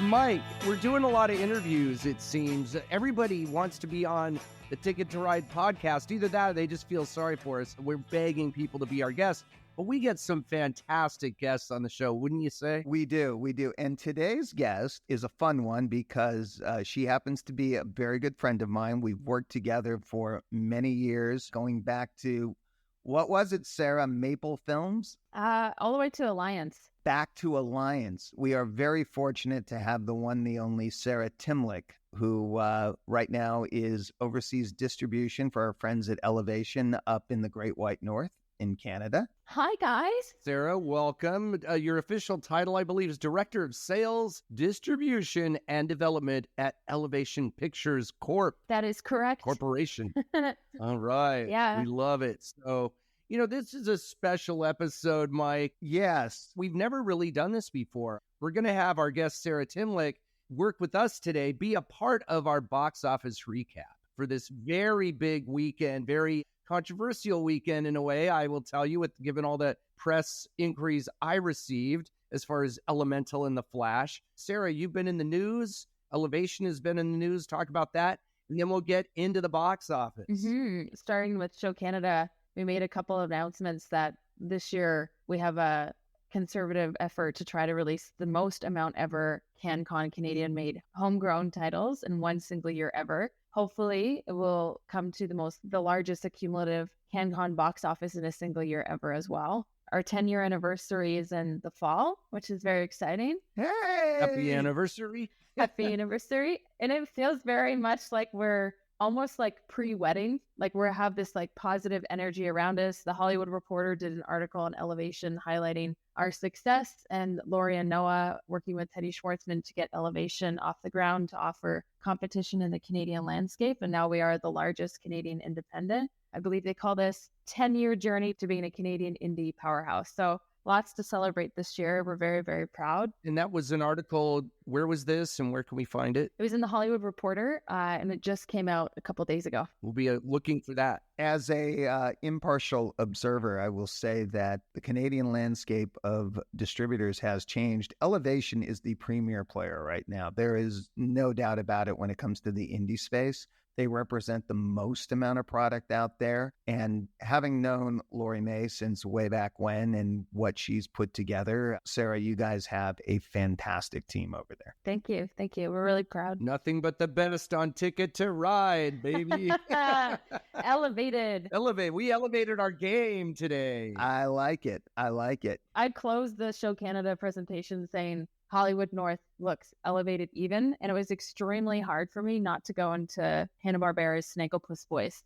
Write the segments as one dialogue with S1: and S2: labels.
S1: Mike, we're doing a lot of interviews, it seems. Everybody wants to be on the Ticket to Ride podcast. Either that or they just feel sorry for us. We're begging people to be our guests. But we get some fantastic guests on the show, wouldn't you say?
S2: We do. And today's guest is a fun one because she happens to be a very good friend of mine. We've worked together for many years, going back to, what was it, Sarah? Maple Films?
S3: All the way to Alliance.
S2: Back to Alliance. We are very fortunate to have the one, the only Sarah Timlick, who right now is overseas distribution for our friends at Elevation up in the Great White North in Canada.
S3: Hi, guys.
S1: Sarah, welcome. Your official title, I believe, is Director of Sales, Distribution, and Development at Elevation Pictures Corp.
S3: That is correct.
S1: Corporation. All right.
S3: Yeah.
S1: We love it. So, this is a special episode, Mike.
S2: Yes.
S1: We've never really done this before. We're going to have our guest, Sarah Timlick, work with us today, be a part of our box office recap for this very big weekend, very controversial weekend in a way, I will tell you, given all the press inquiries I received as far as Elemental and The Flash. Sarah, you've been in the news. Elevation has been in the news. Talk about that. And then we'll get into the box office.
S3: Mm-hmm. Starting with Show Canada, we made a couple of announcements that this year we have a conservative effort to try to release the most amount ever CanCon Canadian-made homegrown titles in one single year ever. Hopefully, it will come to the largest accumulative CanCon box office in a single year ever as well. Our 10-year anniversary is in the fall, which is very exciting.
S2: Hey!
S1: Happy anniversary.
S3: Happy anniversary. And it feels very much like we're almost like pre-wedding. Like we have this like positive energy around us. The Hollywood Reporter did an article on Elevation highlighting our success, and Lori and Noah working with Teddy Schwartzman to get Elevation off the ground to offer competition in the Canadian landscape. And now we are the largest Canadian independent. I believe they call this 10-year journey to being a Canadian indie powerhouse. So lots to celebrate this year. We're very, very proud.
S1: And that was an article. Where was this and where can we find it?
S3: It was in the Hollywood Reporter, and it just came out a couple days ago.
S1: We'll be looking for that.
S2: As a impartial observer, I will say that the Canadian landscape of distributors has changed. Elevation is the premier player right now. There is no doubt about it when it comes to the indie space. They represent the most amount of product out there. And having known Lori May since way back when and what she's put together, Sarah, you guys have a fantastic team over there.
S3: Thank you. Thank you. We're really proud.
S1: Nothing but the best on Ticket to Ride, baby.
S3: Elevated.
S1: We elevated our game today.
S2: I like it.
S3: I closed the Show Canada presentation saying Hollywood North looks elevated even, and it was extremely hard for me not to go into Hanna-Barbera's Snagglepuss voice.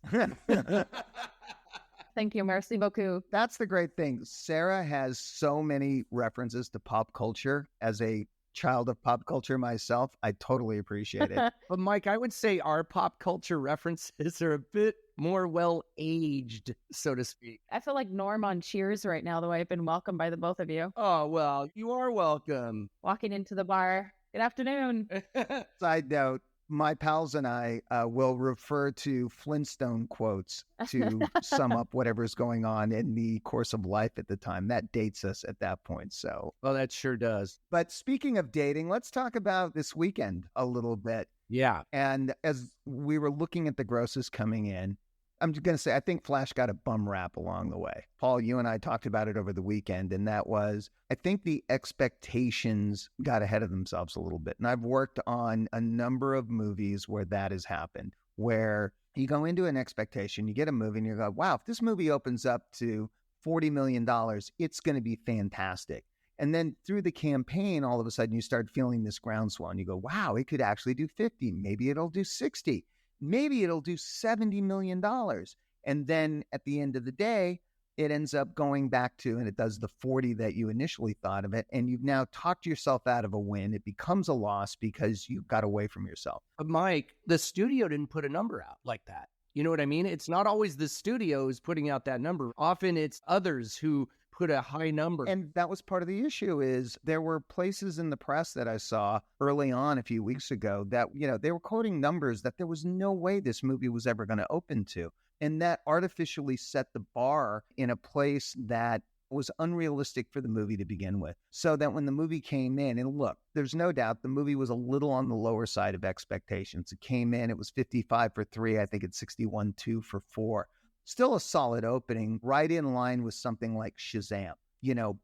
S3: Thank you. Merci beaucoup.
S2: That's the great thing. Sarah has so many references to pop culture. As a child of pop culture myself, I totally appreciate it.
S1: But Mike, I would say our pop culture references are a bit more well-aged, so to speak.
S3: I feel like Norm on Cheers right now, the way I've been welcomed by the both of you.
S1: Oh, well, you are welcome.
S3: Walking into the bar. Good afternoon.
S2: Side note, my pals and I will refer to Flintstone quotes to sum up whatever's going on in the course of life at the time. That dates us at that point. So,
S1: well, that sure does.
S2: But speaking of dating, let's talk about this weekend a little bit.
S1: Yeah.
S2: And as we were looking at the grosses coming in, I'm just going to say, I think Flash got a bum rap along the way. Paul, you and I talked about it over the weekend, and that was, I think the expectations got ahead of themselves a little bit. And I've worked on a number of movies where that has happened, where you go into an expectation, you get a movie, and you go, wow, if this movie opens up to $40 million, it's going to be fantastic. And then through the campaign, all of a sudden, you start feeling this groundswell, and you go, wow, it could actually do 50. Maybe it'll do 60. Maybe it'll do $70 million. And then at the end of the day, it ends up going back to, and it does the 40 that you initially thought of it. And you've now talked yourself out of a win. It becomes a loss because you got away from yourself.
S1: But Mike, the studio didn't put a number out like that. You know what I mean? It's not always the studio who's putting out that number. Often it's others who put a high number.
S2: And that was part of the issue. Is there were places in the press that I saw early on a few weeks ago that, they were quoting numbers that there was no way this movie was ever going to open to. And that artificially set the bar in a place that was unrealistic for the movie to begin with. So that when the movie came in, and look, there's no doubt the movie was a little on the lower side of expectations. It came in, it was 55 for 3. I think it's 61.2 for 4. Still a solid opening, right in line with something like Shazam,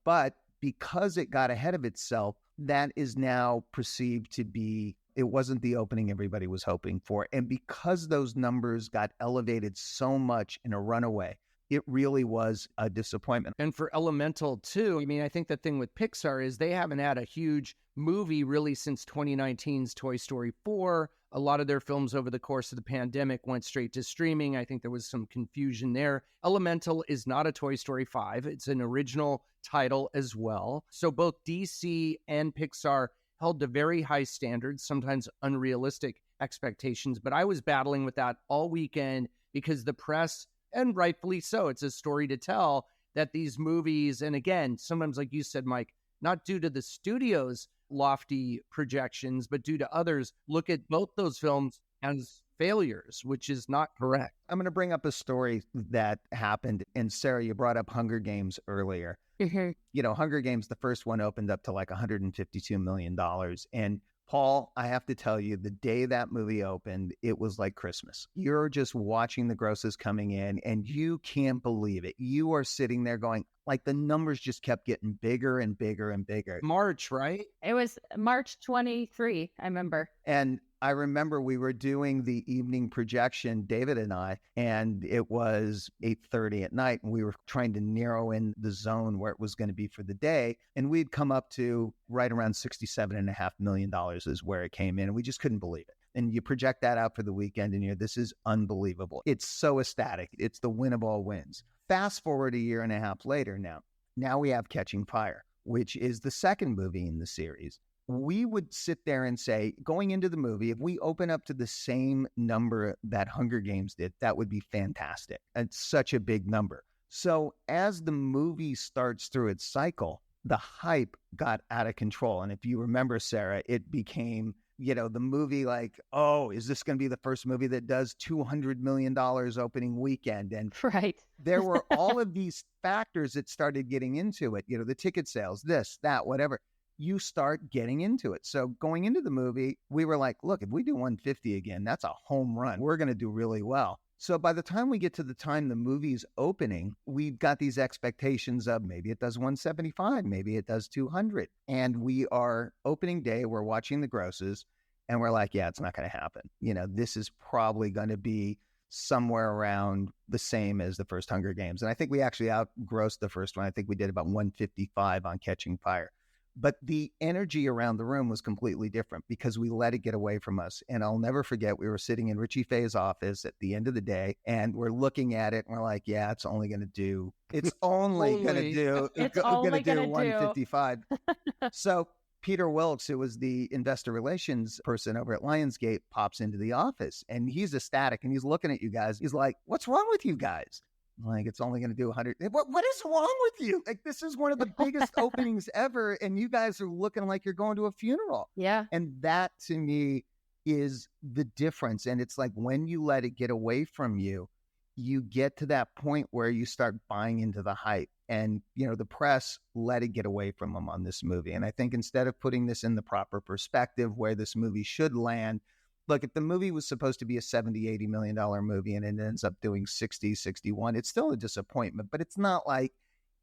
S2: but because it got ahead of itself, that is now perceived to be, it wasn't the opening everybody was hoping for. And because those numbers got elevated so much in a runaway, it really was a disappointment.
S1: And for Elemental too, I mean, I think the thing with Pixar is they haven't had a huge movie really since 2019's Toy Story 4. A lot of their films over the course of the pandemic went straight to streaming. I think there was some confusion there. Elemental is not a Toy Story 5. It's an original title as well. So both DC and Pixar held to very high standards, sometimes unrealistic expectations. But I was battling with that all weekend because the press, and rightfully so, it's a story to tell, that these movies, and again, sometimes like you said, Mike, not due to the studio's lofty projections, but due to others, look at both those films as failures, which is not correct.
S2: I'm going to bring up a story that happened. And Sarah, you brought up Hunger Games earlier.
S3: Mm-hmm.
S2: Hunger Games, the first one opened up to like $152 million. And Paul, I have to tell you, the day that movie opened, it was like Christmas. You're just watching the grosses coming in and you can't believe it. You are sitting there going, like, the numbers just kept getting bigger and bigger and bigger.
S1: March, right?
S3: It was March 23, I remember.
S2: And I remember we were doing the evening projection, David and I, and it was 8:30 at night, and we were trying to narrow in the zone where it was going to be for the day. And we'd come up to right around $67.5 million is where it came in, and we just couldn't believe it. And you project that out for the weekend, and this is unbelievable. It's so ecstatic. It's the win of all wins. Fast forward a year and a half later now we have Catching Fire, which is the second movie in the series. We would sit there and say, going into the movie, if we open up to the same number that Hunger Games did, that would be fantastic. It's such a big number. So as the movie starts through its cycle, the hype got out of control. And if you remember, Sarah, it became, the movie like, oh, is this going to be the first movie that does $200 million opening weekend? And
S3: right.
S2: There were all of these factors that started getting into it, the ticket sales, this, that, whatever. You start getting into it. So going into the movie, we were like, look, if we do 150 again, that's a home run. We're going to do really well. So by the time we get to the time the movie's opening, we've got these expectations of maybe it does 175, maybe it does 200. And we are opening day, we're watching the grosses, and we're like, yeah, it's not going to happen. This is probably going to be somewhere around the same as the first Hunger Games. And I think we actually outgrossed the first one. I think we did about 155 on Catching Fire. But the energy around the room was completely different because we let it get away from us. And I'll never forget, we were sitting in Richie Faye's office at the end of the day, and we're looking at it, and we're like, yeah, it's only going to do 155. So Peter Wilkes, who was the investor relations person over at Lionsgate, pops into the office, and he's ecstatic, and he's looking at you guys. He's like, what's wrong with you guys? Like, it's only going to do 100. What is wrong with you? Like, this is one of the biggest openings ever, and you guys are looking like you're going to a funeral.
S3: Yeah.
S2: And that, to me, is the difference. And it's like when you let it get away from you, you get to that point where you start buying into the hype. And, the press let it get away from them on this movie. And I think instead of putting this in the proper perspective where this movie should land, look, if the movie was supposed to be a $70-80 million movie and it ends up doing 60, 61, it's still a disappointment, but it's not like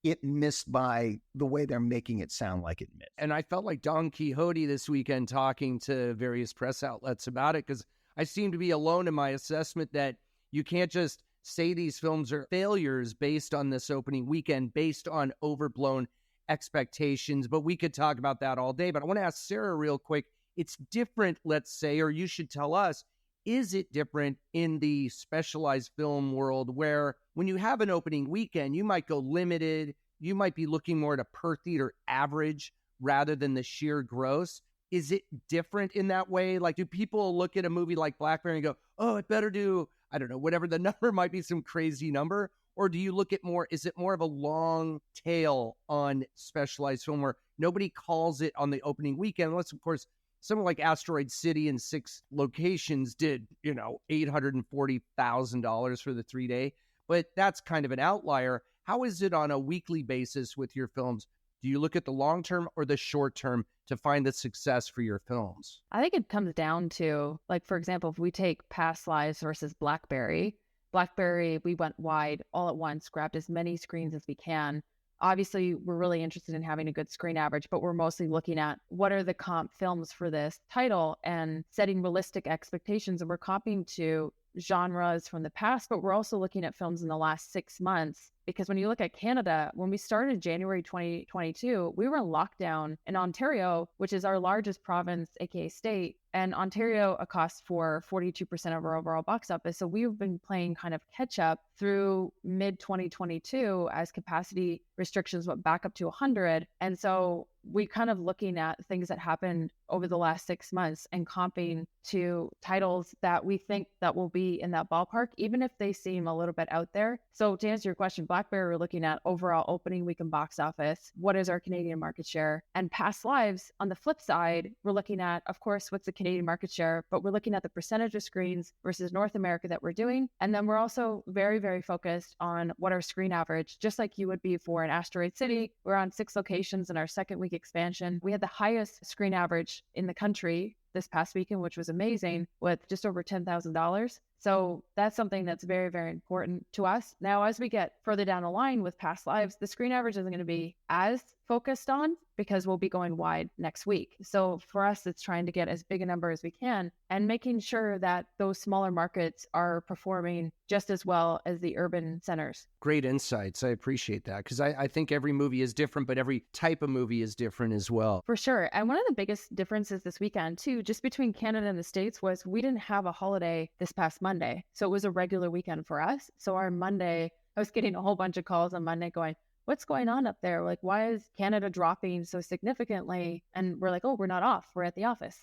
S2: it missed by the way they're making it sound like it missed.
S1: And I felt like Don Quixote this weekend talking to various press outlets about it, because I seem to be alone in my assessment that you can't just say these films are failures based on this opening weekend, based on overblown expectations. But we could talk about that all day. But I want to ask Sarah real quick. It's different, let's say, or you should tell us, is it different in the specialized film world where when you have an opening weekend, you might go limited, you might be looking more at a per theater average rather than the sheer gross? Is it different in that way? Like, do people look at a movie like Blackberry and go, oh, it better do, I don't know, whatever the number might be, some crazy number? Or do you look at is it more of a long tail on specialized film where nobody calls it on the opening weekend, unless, of course, something like Asteroid City in 6 locations did, $840,000 for the 3-day. But that's kind of an outlier. How is it on a weekly basis with your films? Do you look at the long term or the short term to find the success for your films?
S3: I think it comes down to, like, for example, if we take Past Lives versus Blackberry, we went wide all at once, grabbed as many screens as we can. Obviously, we're really interested in having a good screen average, but we're mostly looking at what are the comp films for this title and setting realistic expectations. And we're comping to genres from the past, but we're also looking at films in the last 6 months. Because when you look at Canada, when we started January 2022, we were in lockdown in Ontario, which is our largest province, aka state. And Ontario accosts for 42% of our overall box office. So we've been playing kind of catch up through mid 2022 as capacity restrictions went back up to 100. And so we kind of looking at things that happened over the last 6 months and comping to titles that we think that will be in that ballpark, even if they seem a little bit out there. So to answer your question, Blackberry, we're looking at overall opening weekend box office. What is our Canadian market share? And Past Lives, on the flip side, we're looking at, of course, what's the Canadian market share, but we're looking at the percentage of screens versus North America that we're doing. And then we're also very, very focused on what our screen average, just like you would be for an Asteroid City. We're on 6 locations in our second week expansion. We had the highest screen average in the country this past weekend, which was amazing, with just over $10,000. So that's something that's very, very important to us. Now, as we get further down the line with Past Lives, the screen average isn't going to be as focused on because we'll be going wide next week. So for us, it's trying to get as big a number as we can and making sure that those smaller markets are performing just as well as the urban centers.
S1: Great insights. I appreciate that because I think every movie is different, but every type of movie is different as well.
S3: For sure. And one of the biggest differences this weekend, too, just between Canada and the States, was we didn't have a holiday this past Monday. So it was a regular weekend for us. So our Monday, I was getting a whole bunch of calls on Monday going, what's going on up there? Like, why is Canada dropping so significantly? And we're like, oh, we're not off. We're at the office.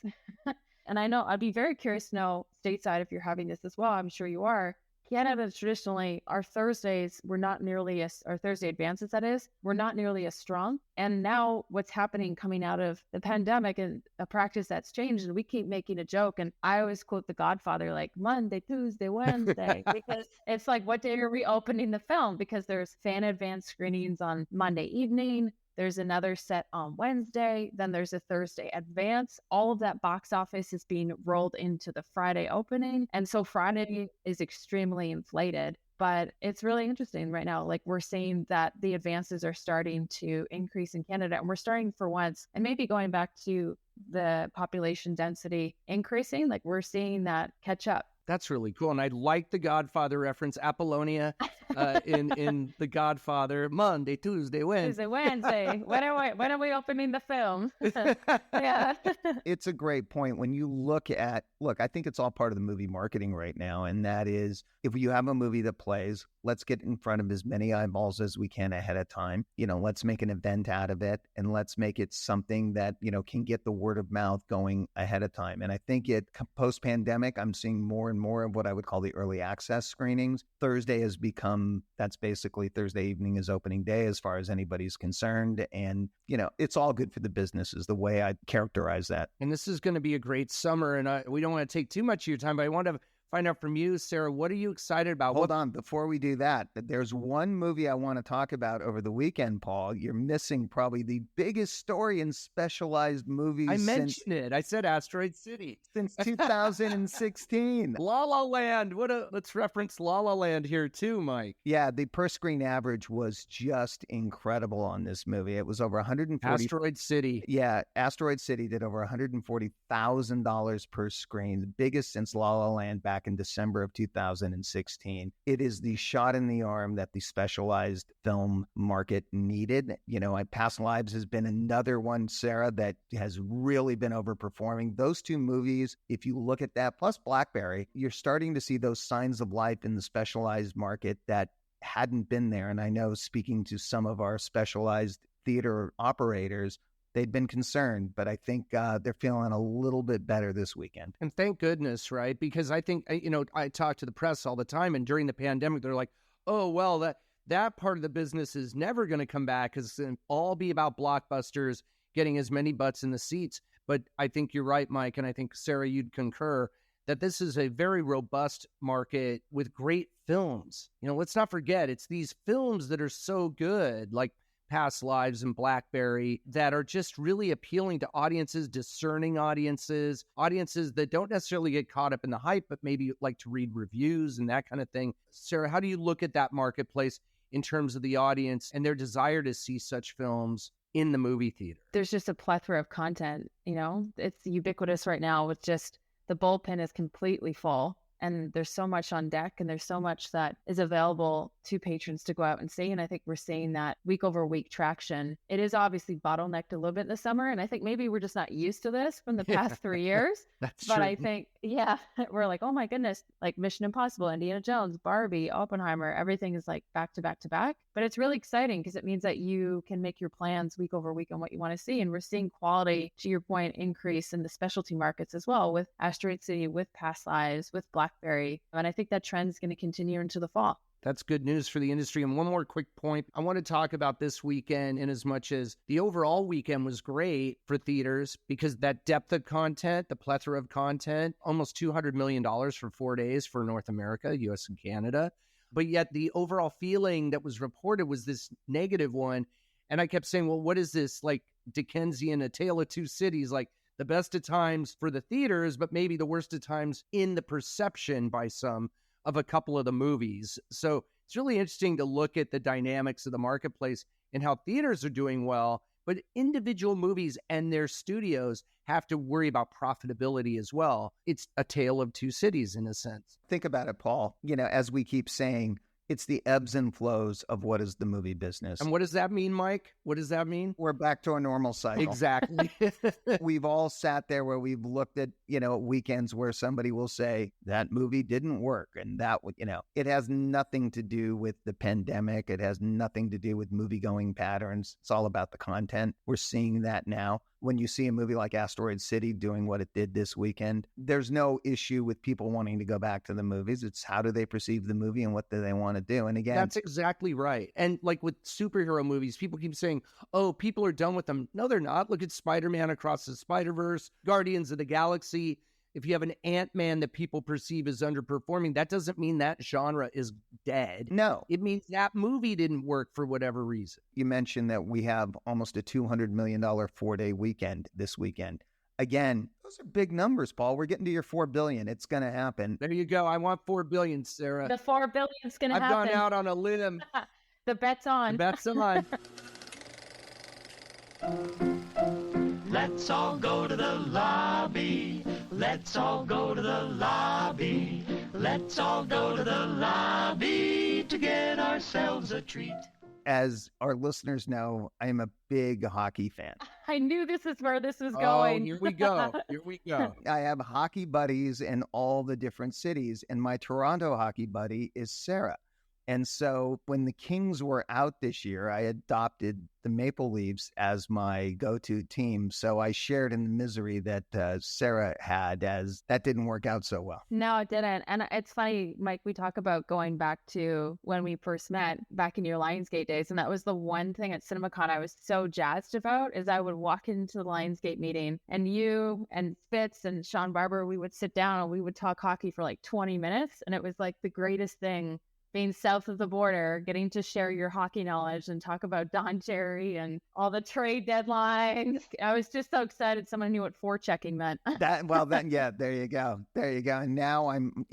S3: And I know I'd be very curious to know stateside if you're having this as well. I'm sure you are. Canada, traditionally, our Thursdays were not nearly as, our Thursday advances, that is, were not nearly as strong. And now what's happening coming out of the pandemic and a practice that's changed, and we keep making a joke. And I always quote The Godfather, like Monday, Tuesday, Wednesday, because it's like, what day are we opening the film? Because there's fan advance screenings on Monday evening. There's another set on Wednesday. Then there's a Thursday advance. All of that box office is being rolled into the Friday opening. And so Friday is extremely inflated. But it's really interesting right now. Like, we're seeing that the advances are starting to increase in Canada. And we're starting for once, and maybe going back to the population density increasing, like we're seeing that catch up.
S1: That's really cool. And I like the Godfather reference, Apollonia in the Godfather, Monday, Tuesday, Wednesday.
S3: Wednesday. When are we opening the film? Yeah.
S2: It's a great point. When you look, I think it's all part of the movie marketing right now. And that is, if you have a movie that plays, let's get in front of as many eyeballs as we can ahead of time. Let's make an event out of it, and let's make it something that, can get the word of mouth going ahead of time. And I think post-pandemic, I'm seeing more and more of what I would call the early access screenings. Thursday has become, that's basically Thursday evening is opening day as far as anybody's concerned. And, it's all good for the business is the way I characterize that.
S1: And this is going to be a great summer. And we don't want to take too much of your time, but I want to find out from you, Sarah, what are you excited about?
S2: Hold on. Before we do that, there's one movie I want to talk about over the weekend, Paul. You're missing probably the biggest story in specialized movies.
S1: I mentioned it. I said Asteroid City.
S2: Since 2016.
S1: La La Land. Let's reference La La Land here too, Mike.
S2: Yeah, the per screen average was just incredible on this movie. It was over $140.
S1: Asteroid City.
S2: Yeah, Asteroid City did over $140,000 per screen, the biggest since La La Land back in December of 2016. It is the shot in the arm that the specialized film market needed. Past Lives has been another one, Sarah, that has really been overperforming. Those two movies, if you look at that, plus Blackberry, you're starting to see those signs of life in the specialized market that hadn't been there. And I know, speaking to some of our specialized theater operators, they'd been concerned, but I think they're feeling a little bit better this weekend.
S1: And thank goodness, right? Because I think, I talk to the press all the time, and during the pandemic, they're like, oh, well, that part of the business is never going to come back because it'll all be about blockbusters, getting as many butts in the seats. But I think you're right, Mike, and I think, Sarah, you'd concur that this is a very robust market with great films. Let's not forget, it's these films that are so good, like Past Lives and Blackberry, that are just really appealing to audiences, discerning audiences that don't necessarily get caught up in the hype, but maybe like to read reviews and that kind of thing. Sarah, how do you look at that marketplace in terms of the audience and their desire to see such films in the movie theater?
S3: There's just a plethora of content, it's ubiquitous right now with just the bullpen is completely full. And there's so much on deck and there's so much that is available to patrons to go out and see. And I think we're seeing that week over week traction. It is obviously bottlenecked a little bit in the summer. And I think maybe we're just not used to this from the past 3 years.
S1: That's
S3: but
S1: true.
S3: I think, we're like, oh my goodness, like Mission Impossible, Indiana Jones, Barbie, Oppenheimer, everything is like back to back to back. But it's really exciting because it means that you can make your plans week over week on what you want to see. And we're seeing quality, to your point, increase in the specialty markets as well with Asteroid City, with Past Lives, with Blackberry. And I think that trend is going to continue into the fall.
S1: That's good news for the industry. And one more quick point. I want to talk about this weekend in as much as the overall weekend was great for theaters because that depth of content, the plethora of content, almost $200 million for 4 days for North America, US and Canada. But yet the overall feeling that was reported was this negative one. And I kept saying, well, what is this? Like Dickensian, A Tale of Two Cities, like the best of times for the theaters, but maybe the worst of times in the perception by some of a couple of the movies. So it's really interesting to look at the dynamics of the marketplace and how theaters are doing well, but individual movies and their studios have to worry about profitability as well. It's a tale of two cities in a sense.
S2: Think about it, Paul. As we keep saying, it's the ebbs and flows of what is the movie business.
S1: And what does that mean, Mike? What does that mean?
S2: We're back to a normal cycle.
S1: Exactly.
S2: We've all sat there where we've looked at, weekends where somebody will say that movie didn't work. And that, it has nothing to do with the pandemic. It has nothing to do with movie going patterns. It's all about the content. We're seeing that now. When you see a movie like Asteroid City doing what it did this weekend, there's no issue with people wanting to go back to the movies. It's how do they perceive the movie and what do they want to do? And again,
S1: that's exactly right. And like with superhero movies, people keep saying, oh, people are done with them. No, they're not. Look at Spider-Man Across the Spider-Verse, Guardians of the Galaxy. If you have an Ant-Man that people perceive as underperforming, that doesn't mean that genre is dead.
S2: No.
S1: It means that movie didn't work for whatever reason.
S2: You mentioned that we have almost a $200 million 4-day weekend this weekend. Again, those are big numbers, Paul. We're getting to your $4 billion. It's going to happen.
S1: There you go. I want $4 billion, Sarah.
S3: The $4 billion is going to happen.
S1: I've gone out on a limb.
S3: The bet's on.
S1: The bet's on.
S4: Let's all go to the lobby. Let's all go to the lobby. Let's all go to the lobby to get ourselves a treat.
S2: As our listeners know, I am a big hockey fan.
S3: I knew this is where this was going.
S1: Oh, here we go. Here we go.
S2: I have hockey buddies in all the different cities, and my Toronto hockey buddy is Sarah. And so when the Kings were out this year, I adopted the Maple Leafs as my go-to team. So I shared in the misery that Sarah had, as that didn't work out so well.
S3: No, it didn't. And it's funny, Mike, we talk about going back to when we first met back in your Lionsgate days. And that was the one thing at CinemaCon I was so jazzed about is I would walk into the Lionsgate meeting and you and Fitz and Sean Barber, we would sit down and we would talk hockey for like 20 minutes. And it was like the greatest thing. Being south of the border, getting to share your hockey knowledge and talk about Don Cherry and all the trade deadlines. I was just so excited someone knew what forechecking meant.
S2: There you go. There you go. And now I'm,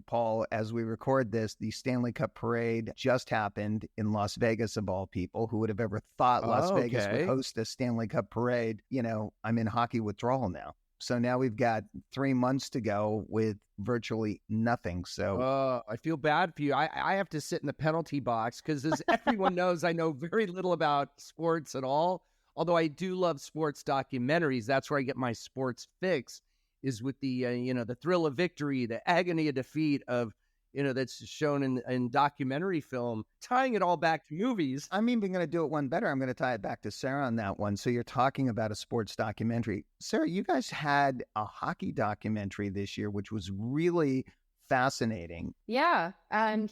S2: Paul, as we record this, the Stanley Cup Parade just happened in Las Vegas, of all people. Who would have ever thought Las Vegas would host a Stanley Cup Parade? I'm in hockey withdrawal now. So now we've got 3 months to go with virtually nothing. So
S1: I feel bad for you. I have to sit in the penalty box because, as everyone knows, I know very little about sports at all. Although I do love sports documentaries. That's where I get my sports fix, is with the the thrill of victory, the agony of defeat of that's shown in documentary film, tying it all back to movies.
S2: I'm even going to do it one better. I'm going to tie it back to Sarah on that one. So you're talking about a sports documentary. Sarah, you guys had a hockey documentary this year, which was really fascinating.
S3: Yeah.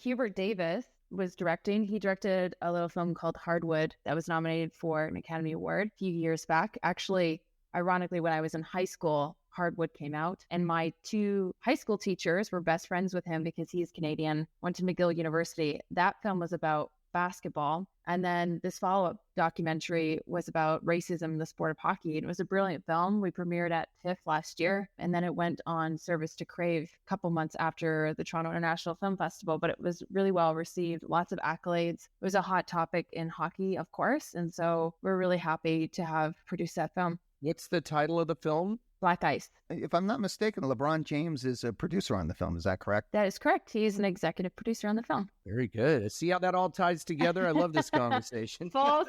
S3: Hubert Davis was directing. He directed a little film called Hardwood that was nominated for an Academy Award a few years back. Actually, ironically, when I was in high school, Hardwood came out. And my 2 high school teachers were best friends with him because he's Canadian, went to McGill University. That film was about basketball. And then this follow-up documentary was about racism in the sport of hockey. It was a brilliant film. We premiered at TIFF last year, and then it went on service to Crave a couple months after the Toronto International Film Festival, but it was really well received, lots of accolades. It was a hot topic in hockey, of course, and so we're really happy to have produced that film.
S1: What's the title of the film?
S3: Black Ice.
S2: If I'm not mistaken, LeBron James is a producer on the film. Is that correct?
S3: That is correct. He's an executive producer on the film.
S1: Very good. See how that all ties together? I love this conversation.
S3: Full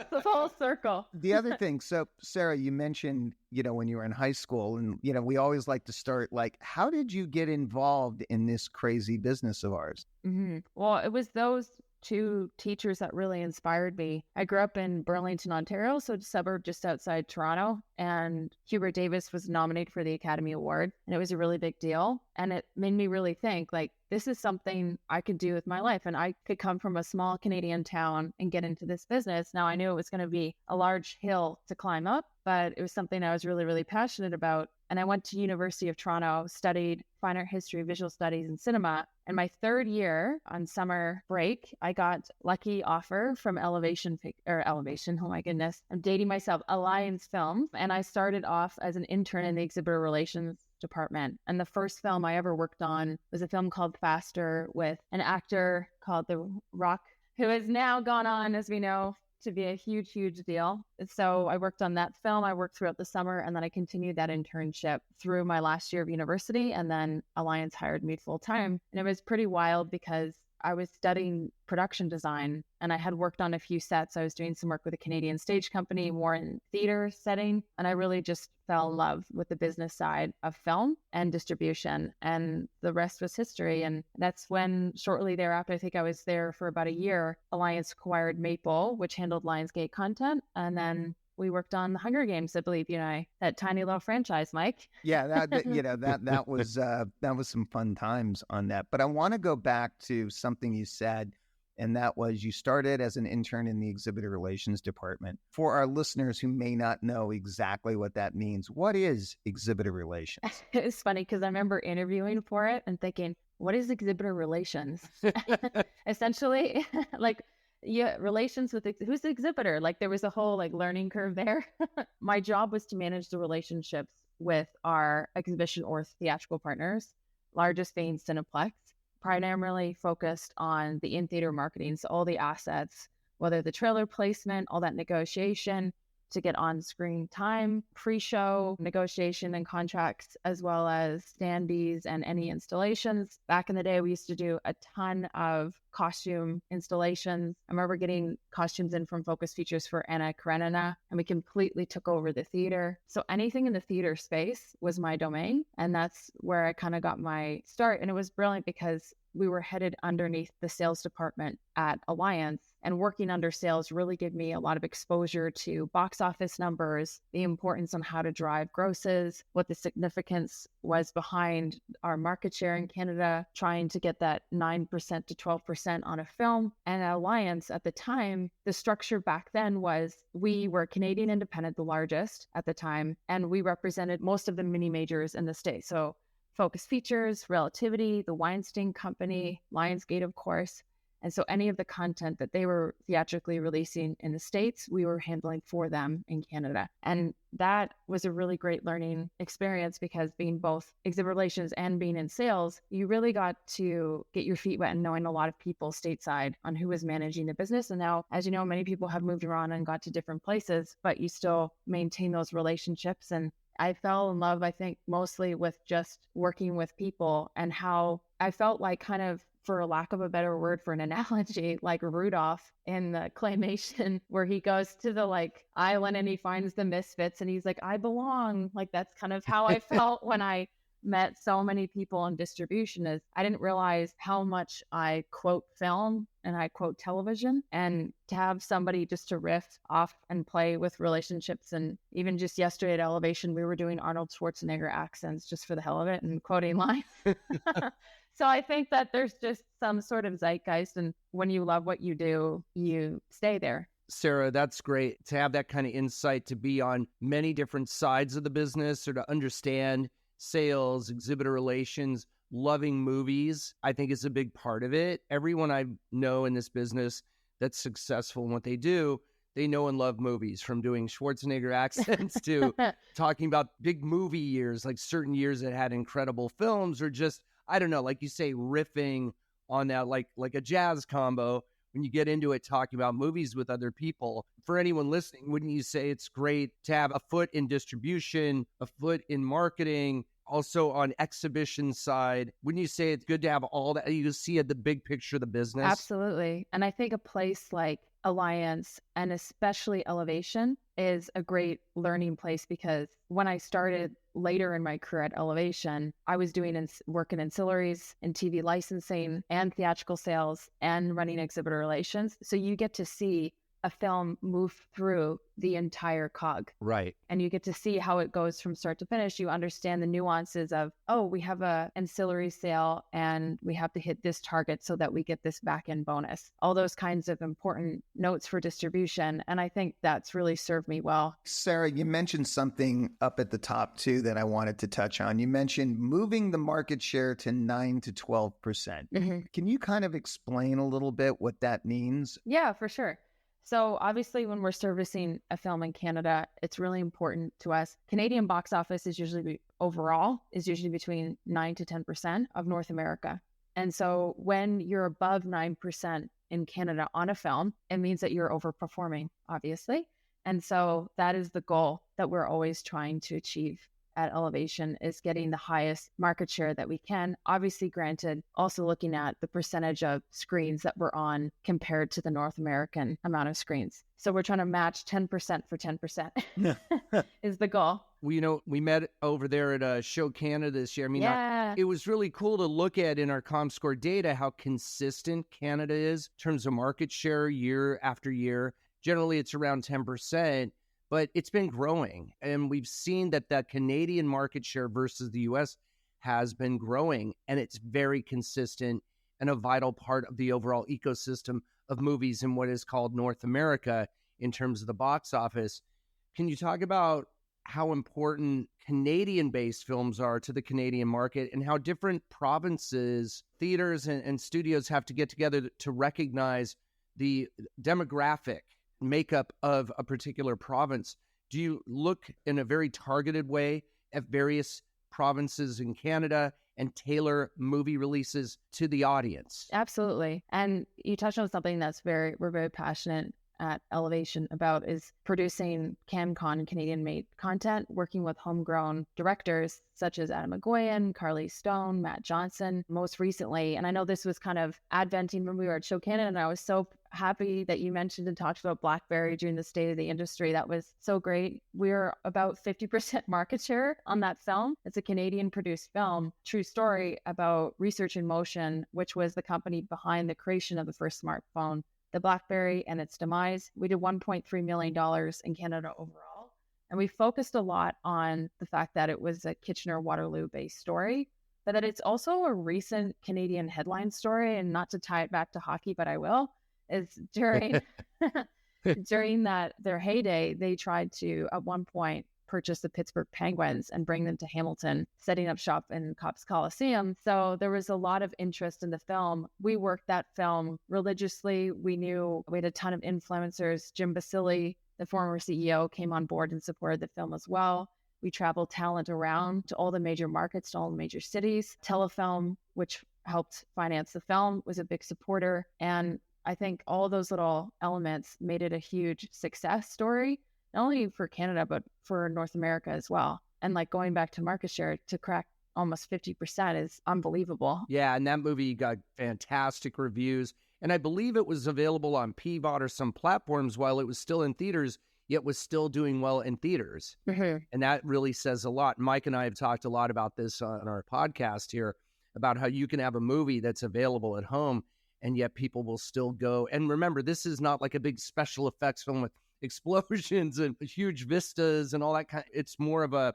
S3: circle.
S2: The other thing, so Sarah, you mentioned, when you were in high school, and, we always like to start, how did you get involved in this crazy business of ours?
S3: Mm-hmm. Well, it was those 2 teachers that really inspired me. I grew up in Burlington, Ontario, so a suburb just outside Toronto, and Hubert Davis was nominated for the Academy Award, and it was a really big deal. And it made me really think, this is something I could do with my life, and I could come from a small Canadian town and get into this business. Now, I knew it was going to be a large hill to climb up, but it was something I was really, really passionate about. And I went to University of Toronto, studied fine art history, visual studies, and cinema. And my 3rd year on summer break, I got lucky offer from Elevation, oh my goodness, I'm dating myself, Alliance Films. And I started off as an intern in the exhibitor relations department. And the first film I ever worked on was a film called Faster with an actor called The Rock, who has now gone on, as we know, to be a huge, huge deal. So I worked on that film. I worked throughout the summer, and then I continued that internship through my last year of university. And then Alliance hired me full time. And it was pretty wild because I was studying production design and I had worked on a few sets. I was doing some work with a Canadian stage company, more in theater setting. And I really just fell in love with the business side of film and distribution. And the rest was history. And that's when shortly thereafter, I think I was there for about a year, Alliance acquired Maple, which handled Lionsgate content. And then we worked on the Hunger Games, I believe, that tiny little franchise, Mike.
S2: Yeah, that was some fun times on that. But I want to go back to something you said, and that was you started as an intern in the exhibitor relations department. For our listeners who may not know exactly what that means, what is exhibitor relations?
S3: It's funny because I remember interviewing for it and thinking, what is exhibitor relations? Essentially, relations with who's the exhibitor? There was a whole learning curve there. My job was to manage the relationships with our exhibition or theatrical partners, largest being Cineplex, primarily focused on the in-theater marketing. So all the assets, whether the trailer placement, all that negotiation to get on-screen time, pre-show negotiation and contracts, as well as standees and any installations. Back in the day, we used to do a ton of costume installations. I remember getting costumes in from Focus Features for Anna Karenina, and we completely took over the theater. So anything in the theater space was my domain, and that's where I kind of got my start. And it was brilliant because we were headed underneath the sales department at Alliance, and working under sales really gave me a lot of exposure to box office numbers, the importance on how to drive grosses, what the significance was behind our market share in Canada, trying to get that 9% to 12% on a film. And at Alliance at the time, the structure back then was we were Canadian independent, the largest at the time, and we represented most of the mini majors in the state. So Focus Features, Relativity, the Weinstein Company, Lionsgate, of course. And so any of the content that they were theatrically releasing in the States, we were handling for them in Canada. And that was a really great learning experience because being both exhibitor relations and being in sales, you really got to get your feet wet and knowing a lot of people stateside on who was managing the business. And now, as you know, many people have moved around and got to different places, but you still maintain those relationships. And I fell in love, I think, mostly with just working with people and how I felt like kind of, for lack of a better word for an analogy, like Rudolph in the claymation where he goes to the island and he finds the misfits and he's like, I belong. That's kind of how I felt when I met so many people in distribution. Is I didn't realize how much I quote film and I quote television, and to have somebody just to riff off and play with relationships. And even just yesterday at Elevation, we were doing Arnold Schwarzenegger accents just for the hell of it and quoting lines. So I think that there's just some sort of zeitgeist, and when you love what you do, you stay there.
S1: Sarah, that's great to have that kind of insight, to be on many different sides of the business or to understand sales, exhibitor relations, loving movies, I think is a big part of it. Everyone I know in this business that's successful in what they do, they know and love movies, from doing Schwarzenegger accents to talking about big movie years, like certain years that had incredible films, or just, I don't know, like you say, riffing on that, like a jazz combo. When you get into it, talking about movies with other people. For anyone listening, wouldn't you say it's great to have a foot in distribution, a foot in marketing, also on exhibition side? Wouldn't you say it's good to have all that? You see the big picture of the business?
S3: Absolutely. And I think a place like Alliance, and especially Elevation, is a great learning place, because when I started later in my career at Elevation, I was doing work in ancillaries and TV licensing and theatrical sales and running exhibitor relations. So you get to see a film move through the entire cog.
S1: Right.
S3: And you get to see how it goes from start to finish. You understand the nuances of, oh, we have a ancillary sale and we have to hit this target so that we get this back end bonus. All those kinds of important notes for distribution. And I think that's really served me well.
S2: Sarah, you mentioned something up at the top too that I wanted to touch on. You mentioned moving the market share to 9 to 12%.
S3: Mm-hmm.
S2: Can you kind of explain a little bit what that means?
S3: Yeah, for sure. So obviously, when we're servicing a film in Canada, it's really important to us. Canadian box office is usually between 9 to 10% of North America. And so when you're above 9% in Canada on a film, it means that you're overperforming, obviously. And so that is the goal that we're always trying to achieve at Elevation, is getting the highest market share that we can. Obviously, granted, also looking at the percentage of screens that we're on compared to the North American amount of screens. So we're trying to match 10% for 10% is the goal.
S1: We met over there at Show Canada this year. I mean,
S3: yeah.
S1: It was really cool to look at in our Comscore data how consistent Canada is in terms of market share year after year. Generally, it's around 10%. But it's been growing, and we've seen that Canadian market share versus the U.S. has been growing, and it's very consistent and a vital part of the overall ecosystem of movies in what is called North America in terms of the box office. Can you talk about how important Canadian-based films are to the Canadian market, and how different provinces, theaters, and studios have to get together to recognize the demographic makeup of a particular province? Do you look in a very targeted way at various provinces in Canada and tailor movie releases to the audience?
S3: Absolutely. And you touched on something we're very passionate at Elevation about, is producing CanCon Canadian-made content, working with homegrown directors such as Adam McGoyan, Carly Stone, Matt Johnson, most recently. And I know this was kind of adventing when we were at Show Canada, and I was so happy that you mentioned and talked about Blackberry during the State of the Industry. That was so great. We're about 50% market share on that film. It's a Canadian-produced film, true story, about Research in Motion, which was the company behind the creation of the first smartphone, the BlackBerry, and its demise. We did $1.3 million in Canada overall. And we focused a lot on the fact that it was a Kitchener-Waterloo-based story, but that it's also a recent Canadian headline story. And not to tie it back to hockey, but I will, is during their heyday, they tried to, at one point, purchase the Pittsburgh Penguins and bring them to Hamilton, setting up shop in Copps Coliseum. So there was a lot of interest in the film. We worked that film religiously. We had a ton of influencers. Jim Basile, the former CEO, came on board and supported the film as well. We traveled talent around to all the major markets, to all the major cities. Telefilm, which helped finance the film, was a big supporter. And I think all those little elements made it a huge success story, not only for Canada, but for North America as well. And like going back to market share, to crack almost 50% is unbelievable.
S1: Yeah, and that movie got fantastic reviews. And I believe it was available on PVOD or some platforms while it was still in theaters, yet was still doing well in theaters.
S3: Mm-hmm.
S1: And that really says a lot. Mike and I have talked a lot about this on our podcast here, about how you can have a movie that's available at home, and yet people will still go. And remember, this is not like a big special effects film with explosions and huge vistas and all that kind. It's more of a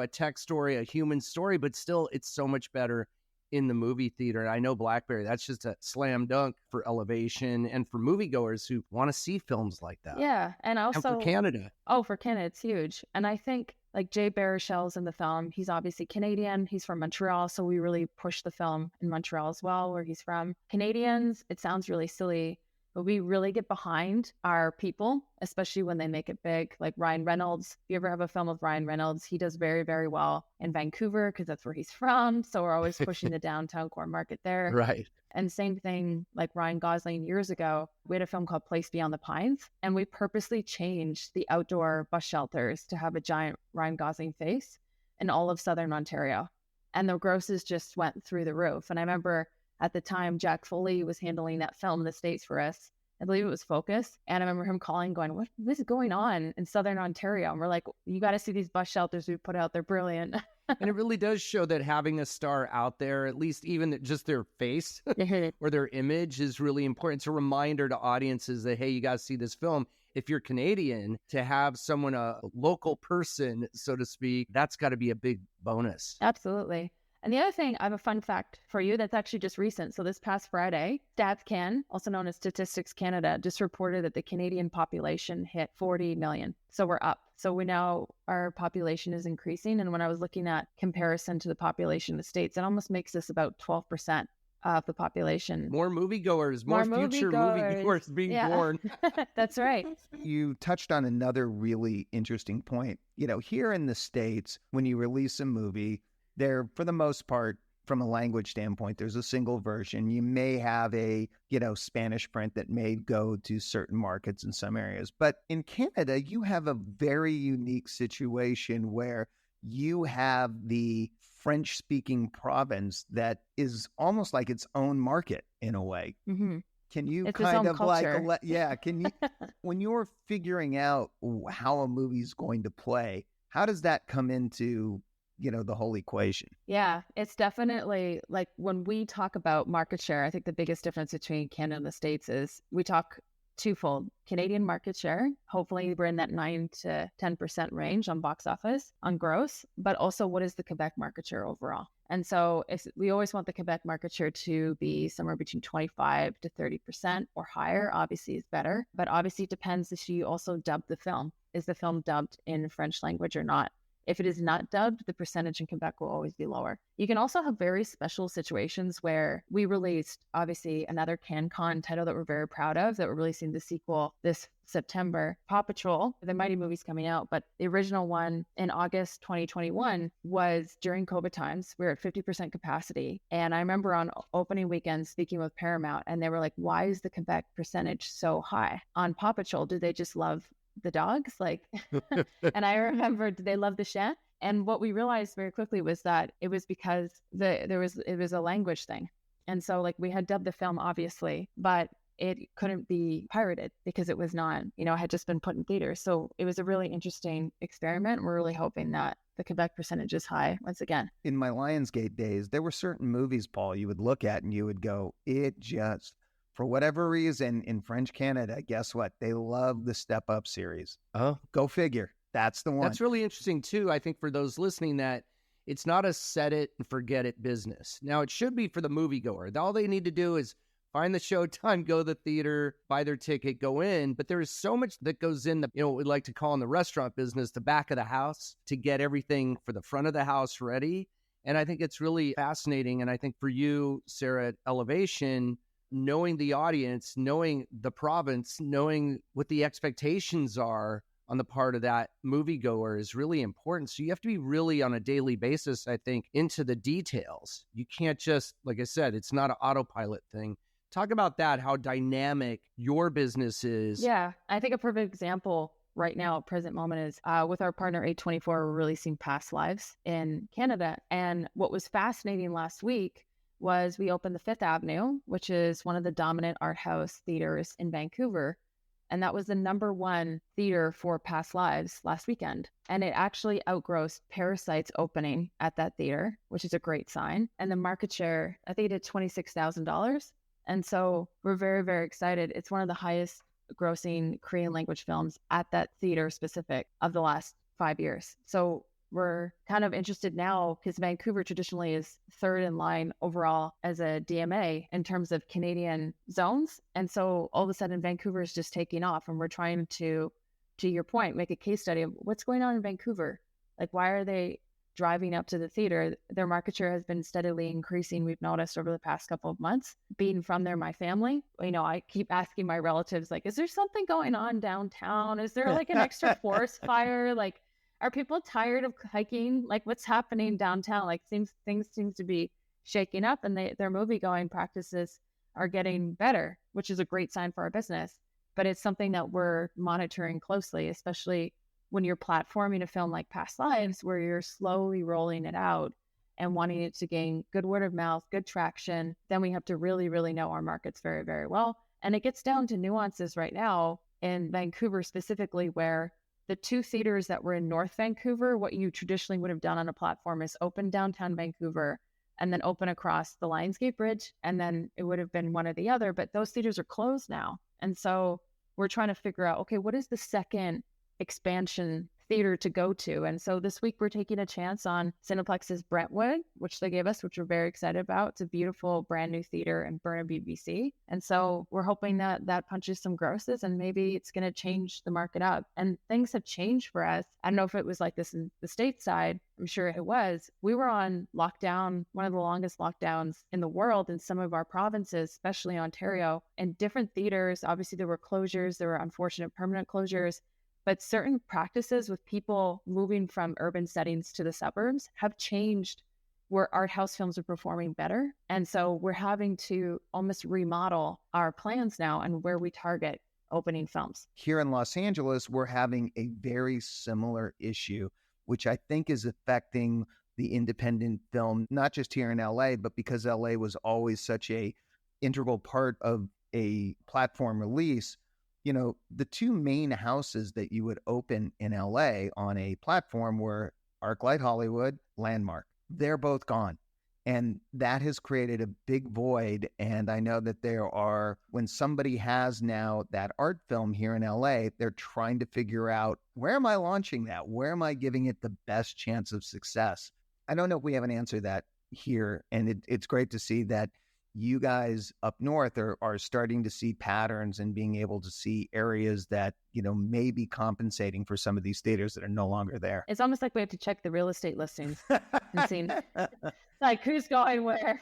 S1: tech story, a human story, but still it's so much better in the movie theater. And I know Blackberry, that's just a slam dunk for Elevation and for moviegoers who want to see films like that.
S3: Yeah. And also
S1: and for Canada.
S3: Oh, for Canada, it's huge. And I think Like Jay Baruchel's in the film. He's obviously Canadian. He's from Montreal. So we really push the film in Montreal as well, where he's from. Canadians, it sounds really silly, but we really get behind our people, especially when they make it big. Like Ryan Reynolds. If you ever have a film with Ryan Reynolds, he does very, very well in Vancouver because that's where he's from. So we're always pushing the downtown core market there.
S1: Right.
S3: And same thing like Ryan Gosling years ago. We had a film called Place Beyond the Pines, and we purposely changed the outdoor bus shelters to have a giant Ryan Gosling face in all of Southern Ontario. And the grosses just went through the roof. And I remember at the time, Jack Foley was handling that film in the States for us. I believe it was Focus. And I remember him calling, going, what is going on in Southern Ontario? And we're like, you got to see these bus shelters we put out. They're brilliant.
S1: And it really does show that having a star out there, at least even just their face or their image, is really important. It's a reminder to audiences that, hey, you got to see this film. If you're Canadian, to have someone, a local person, so to speak, that's got to be a big bonus.
S3: Absolutely. And the other thing, I have a fun fact for you that's actually just recent. So this past Friday, StatsCan, also known as Statistics Canada, just reported that the Canadian population hit 40 million. So we're up. So we know our population is increasing. And when I was looking at comparison to the population of the States, it almost makes us about 12% of the population.
S1: More moviegoers, more future moviegoers being born.
S3: That's right.
S2: You touched on another really interesting point. You know, here in the States, when you release a movie, there, for the most part, from a language standpoint, there's a single version. You may have a, Spanish print that may go to certain markets in some areas. But in Canada, you have a very unique situation where you have the French-speaking province that is almost like its own market in a way.
S3: Mm-hmm.
S2: Can you
S3: it's
S2: kind of
S3: culture.
S2: can you, when you're figuring out how a movie's going to play, how does that come into the whole equation?
S3: Yeah, it's definitely like when we talk about market share, I think the biggest difference between Canada and the States is we talk twofold. Canadian market share, hopefully we're in that 9 to 10% range on box office, on gross, but also what is the Quebec market share overall? And so we always want the Quebec market share to be somewhere between 25 to 30% or higher. Obviously is better, but obviously it depends if you also dub the film. Is the film dubbed in French language or not? If it is not dubbed, the percentage in Quebec will always be lower. You can also have very special situations where we released, obviously, another CanCon title that we're very proud of, that we're releasing the sequel this September, Paw Patrol. The Mighty movie's coming out, but the original one in August 2021 was during COVID times. We were at 50% capacity. And I remember on opening weekend speaking with Paramount, and they were like, why is the Quebec percentage so high on Paw Patrol? Do they just love the dogs? And I remember, did they love the chien? And what we realized very quickly was that it was because it was a language thing. And so we had dubbed the film, obviously, but it couldn't be pirated because it was not, had just been put in theaters. So it was a really interesting experiment. We're really hoping that the Quebec percentage is high once again.
S2: In my Lionsgate days, there were certain movies, Paul, you would look at and you would go, for whatever reason, in French Canada, guess what? They love the Step Up series.
S1: Oh,
S2: go figure. That's the one.
S1: That's really interesting, too. I think for those listening, that it's not a set it and forget it business. Now, it should be for the moviegoer. All they need to do is find the showtime, go to the theater, buy their ticket, go in. But there is so much that goes in what we like to call in the restaurant business, the back of the house, to get everything for the front of the house ready. And I think it's really fascinating. And I think for you, Sarah, at Elevation, knowing the audience, knowing the province, knowing what the expectations are on the part of that moviegoer is really important. So you have to be really on a daily basis, I think, into the details. You can't just, like I said, it's not an autopilot thing. Talk about that, how dynamic your business is.
S3: Yeah, I think a perfect example right now, present moment, is with our partner A24, we're releasing Past Lives in Canada. And what was fascinating last week was we opened the Fifth Avenue, which is one of the dominant art house theaters in Vancouver. And that was the #1 theater for Past Lives last weekend. And it actually outgrossed Parasite's opening at that theater, which is a great sign. And the market share, I think it did $26,000. And so we're very, very excited. It's one of the highest grossing Korean language films at that theater specific of the last 5 years. So we're kind of interested now because Vancouver traditionally is third in line overall as a DMA in terms of Canadian zones. And so all of a sudden Vancouver is just taking off, and we're trying to your point, make a case study of what's going on in Vancouver. Like, why are they driving up to the theater? Their market share has been steadily increasing. We've noticed over the past couple of months. Being from there, my family, I keep asking my relatives, like, is there something going on downtown? Is there like an extra forest fire? Like, are people tired of hiking? Like, what's happening downtown? Like, things seem to be shaking up, and their movie going practices are getting better, which is a great sign for our business. But it's something that we're monitoring closely, especially when you're platforming a film like Past Lives, where you're slowly rolling it out and wanting it to gain good word of mouth, good traction. Then we have to really, really know our markets very, very well. And it gets down to nuances right now in Vancouver specifically, where the 2 theaters that were in North Vancouver, what you traditionally would have done on a platform is open downtown Vancouver and then open across the Lionsgate Bridge. And then it would have been one or the other, but those theaters are closed now. And so we're trying to figure out, okay, what is the second expansion theater to go to? And so this week we're taking a chance on Cineplex's Brentwood, which they gave us, which we're very excited about. It's a beautiful brand new theater in Burnaby, BC. And so we're hoping that that punches some grosses, and maybe it's going to change the market up. And things have changed for us. I don't know if it was like this in the stateside. I'm sure it was. We were on lockdown, one of the longest lockdowns in the world in some of our provinces, especially Ontario, and different theaters. Obviously there were closures, there were unfortunate permanent closures. But certain practices with people moving from urban settings to the suburbs have changed, where art house films are performing better. And so we're having to almost remodel our plans now and where we target opening films.
S2: Here in Los Angeles, we're having a very similar issue, which I think is affecting the independent film, not just here in LA, but because LA was always such a integral part of a platform release. The 2 main houses that you would open in LA on a platform were ArcLight Hollywood, Landmark. They're both gone. And that has created a big void. And I know that when somebody has now that art film here in LA, they're trying to figure out, where am I launching that? Where am I giving it the best chance of success? I don't know if we have an answer to that here. And it's great to see that you guys up north are starting to see patterns and being able to see areas that, may be compensating for some of these theaters that are no longer there.
S3: It's almost like we have to check the real estate listings and see like who's going where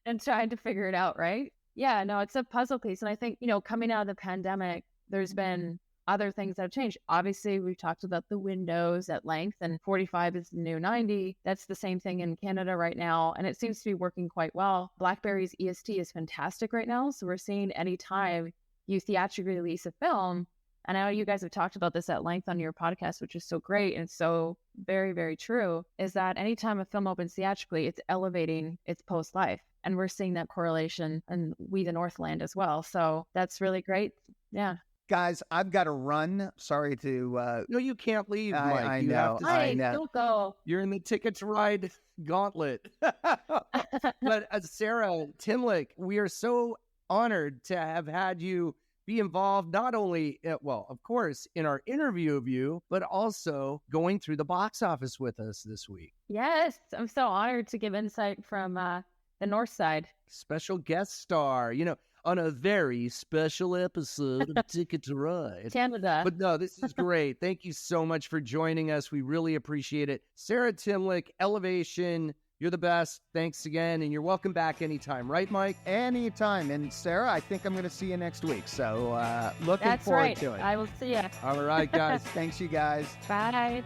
S3: and trying to figure it out, right? Yeah, no, it's a puzzle piece. And I think, coming out of the pandemic, there's been other things that have changed. Obviously, we've talked about the windows at length, and 45 is the new 90. That's the same thing in Canada right now, and it seems to be working quite well. BlackBerry's EST is fantastic right now, so we're seeing anytime you theatrically release a film, and I know you guys have talked about this at length on your podcast, which is so great and so very, very true, is that anytime a film opens theatrically, it's elevating its post-life. And we're seeing that correlation in We the Northland as well. So that's really great. Yeah.
S2: Guys, I've got to run. Sorry to...
S1: No, you can't leave, Mike.
S2: I
S1: You
S2: know.
S1: have to
S2: I
S3: Hey,
S2: know.
S3: don't go.
S1: You're in the Ticket to Ride gauntlet. But Sarah Timlick, we are so honored to have had you be involved not only, of course, in our interview of you, but also going through the box office with us this week.
S3: Yes, I'm so honored to give insight from the north side.
S1: Special guest star, on a very special episode of Ticket to Ride.
S3: Canada.
S1: But no, this is great. Thank you so much for joining us. We really appreciate it. Sarah Timlick, Elevation, you're the best. Thanks again, and you're welcome back anytime, right, Mike?
S2: Anytime. And Sarah, I think I'm going to see you next week. So looking
S3: That's
S2: forward
S3: right.
S2: to it.
S3: I will see you.
S1: All right, guys.
S2: Thanks, you guys.
S3: Bye.